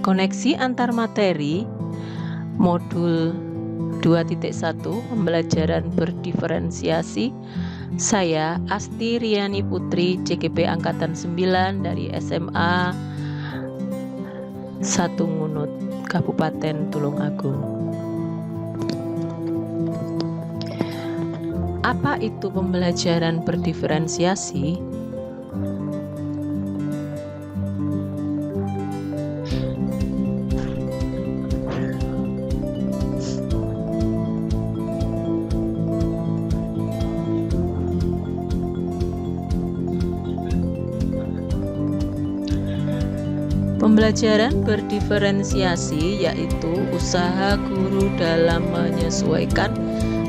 Koneksi antar materi modul 2.1 pembelajaran berdiferensiasi. Saya Asti Riani Putri, CGP Angkatan 9 dari SMA 1 Ngunut, Kabupaten Tulungagung. Apa itu pembelajaran berdiferensiasi? Pembelajaran berdiferensiasi yaitu usaha guru dalam menyesuaikan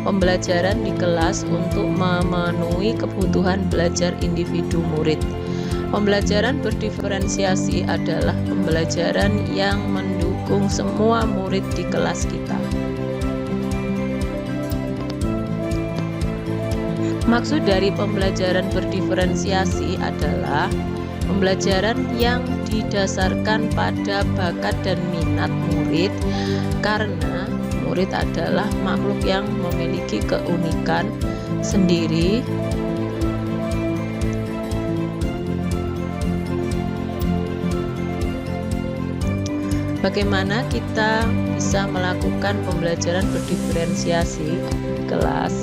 pembelajaran di kelas untuk memenuhi kebutuhan belajar individu murid. Pembelajaran berdiferensiasi adalah pembelajaran yang mendukung semua murid di kelas kita. Maksud dari pembelajaran berdiferensiasi adalah pembelajaran yang didasarkan pada bakat dan minat murid, karena murid adalah makhluk yang memiliki keunikan sendiri bagaimana kita bisa melakukan pembelajaran berdiferensiasi di kelas.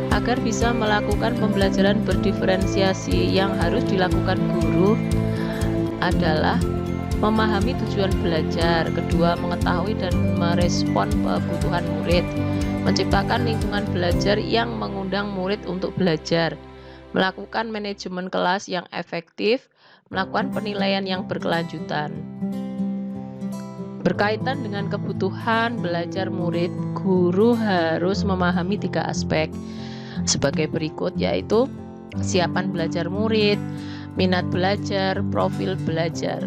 Agar bisa melakukan pembelajaran berdiferensiasi, yang harus dilakukan guru adalah memahami tujuan belajar, kedua mengetahui dan merespon kebutuhan murid, menciptakan lingkungan belajar yang mengundang murid untuk belajar, melakukan manajemen kelas yang efektif, melakukan penilaian yang berkelanjutan. Berkaitan dengan kebutuhan belajar murid, guru harus memahami 3 aspek sebagai berikut, yaitu kesiapan belajar murid, minat belajar, profil belajar.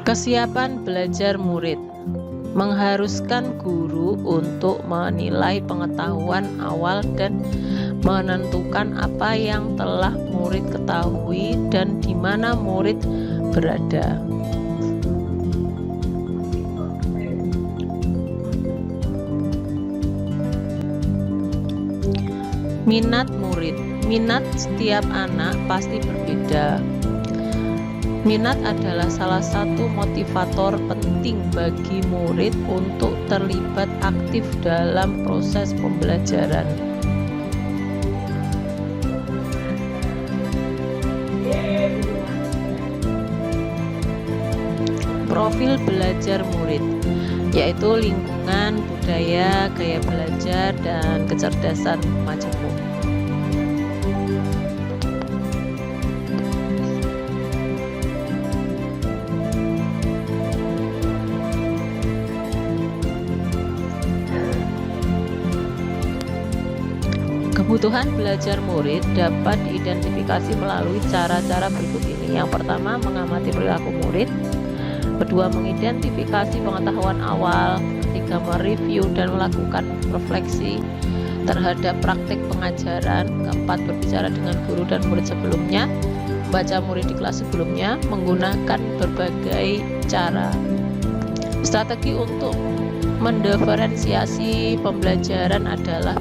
Kesiapan belajar murid mengharuskan guru untuk menilai pengetahuan awal dan menentukan apa yang telah murid ketahui dan di mana murid berada. Minat murid. Minat setiap anak pasti berbeda. Minat adalah salah satu motivator penting bagi murid untuk terlibat aktif dalam proses pembelajaran. Profil belajar murid, yaitu lingkungan, budaya, gaya belajar, dan kecerdasan majemuk. Kebutuhan belajar murid dapat diidentifikasi melalui cara-cara berikut ini. Yang pertama, mengamati perilaku murid. Kedua, mengidentifikasi pengetahuan awal. Ketiga, mereview dan melakukan refleksi terhadap praktik pengajaran. Keempat, berbicara dengan guru dan murid sebelumnya, membaca murid di kelas sebelumnya, menggunakan berbagai cara. Strategi untuk mendiferensiasi pembelajaran adalah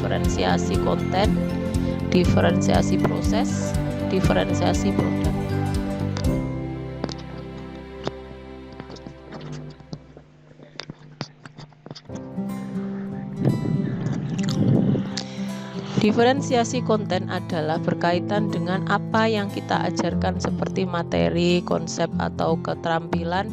diferensiasi konten, diferensiasi proses, diferensiasi produk. Diferensiasi konten adalah berkaitan dengan apa yang kita ajarkan seperti materi, konsep, atau keterampilan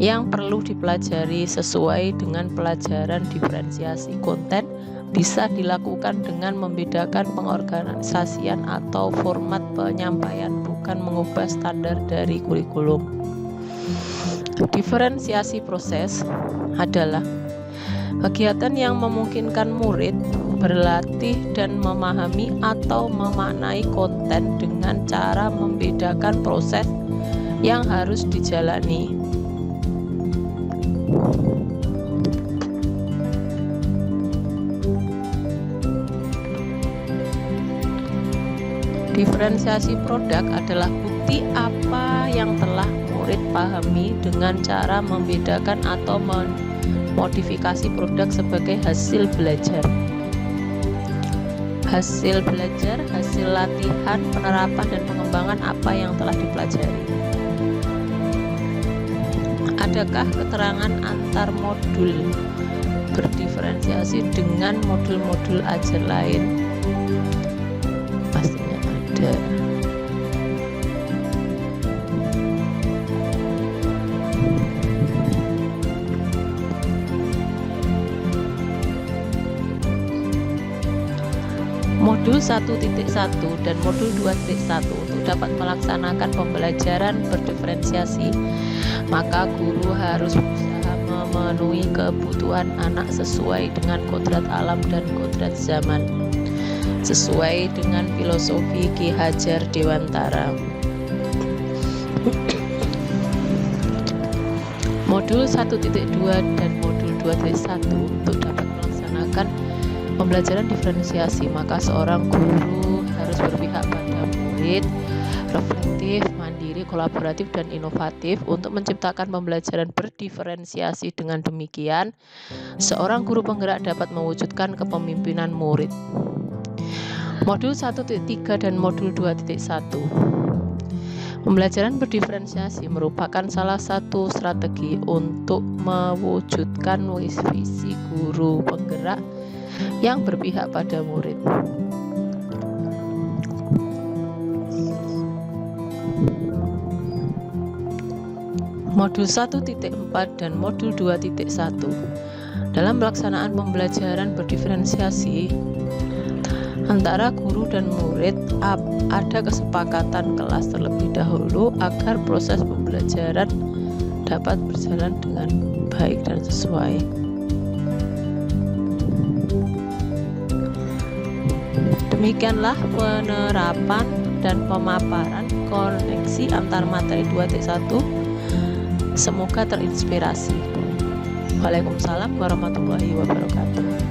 yang perlu dipelajari sesuai dengan pelajaran. Diferensiasi konten bisa dilakukan dengan membedakan pengorganisasian atau format penyampaian, bukan mengubah standar dari kurikulum. Diferensiasi proses adalah Kegiatan yang memungkinkan murid berlatih dan memahami atau memaknai konten dengan cara membedakan proses yang harus dijalani. Diferensiasi produk adalah bukti apa yang telah murid pahami dengan cara membedakan atau modifikasi produk sebagai hasil belajar. Hasil belajar, hasil latihan, penerapan, dan pengembangan apa yang telah dipelajari. Adakah keterangan antar modul berdiferensiasi dengan modul-modul ajar lain? Pastinya ada. Modul 1.1 dan modul 2.1 untuk dapat melaksanakan pembelajaran berdiferensiasi, maka guru harus berusaha memenuhi kebutuhan anak sesuai dengan kodrat alam dan kodrat zaman, sesuai dengan filosofi Ki Hajar Dewantara. Modul 1.2 dan modul 2.1 untuk dapat melaksanakan pembelajaran diferensiasi, maka seorang guru harus berpihak pada murid, reflektif, mandiri, kolaboratif, dan inovatif untuk menciptakan pembelajaran berdiferensiasi. Dengan demikian, seorang guru penggerak dapat mewujudkan kepemimpinan murid. Modul 1.3 dan modul 2.1. Pembelajaran berdiferensiasi merupakan salah satu strategi untuk mewujudkan visi guru penggerak yang berpihak pada murid. Modul 1.4 dan modul 2.1. Dalam pelaksanaan pembelajaran berdiferensiasi antara guru dan murid, ada kesepakatan kelas terlebih dahulu agar proses pembelajaran dapat berjalan dengan baik dan sesuai. Demikianlah penerapan dan pemaparan koneksi antar materi 2.1. Semoga terinspirasi. Waalaikumsalam warahmatullahi wabarakatuh.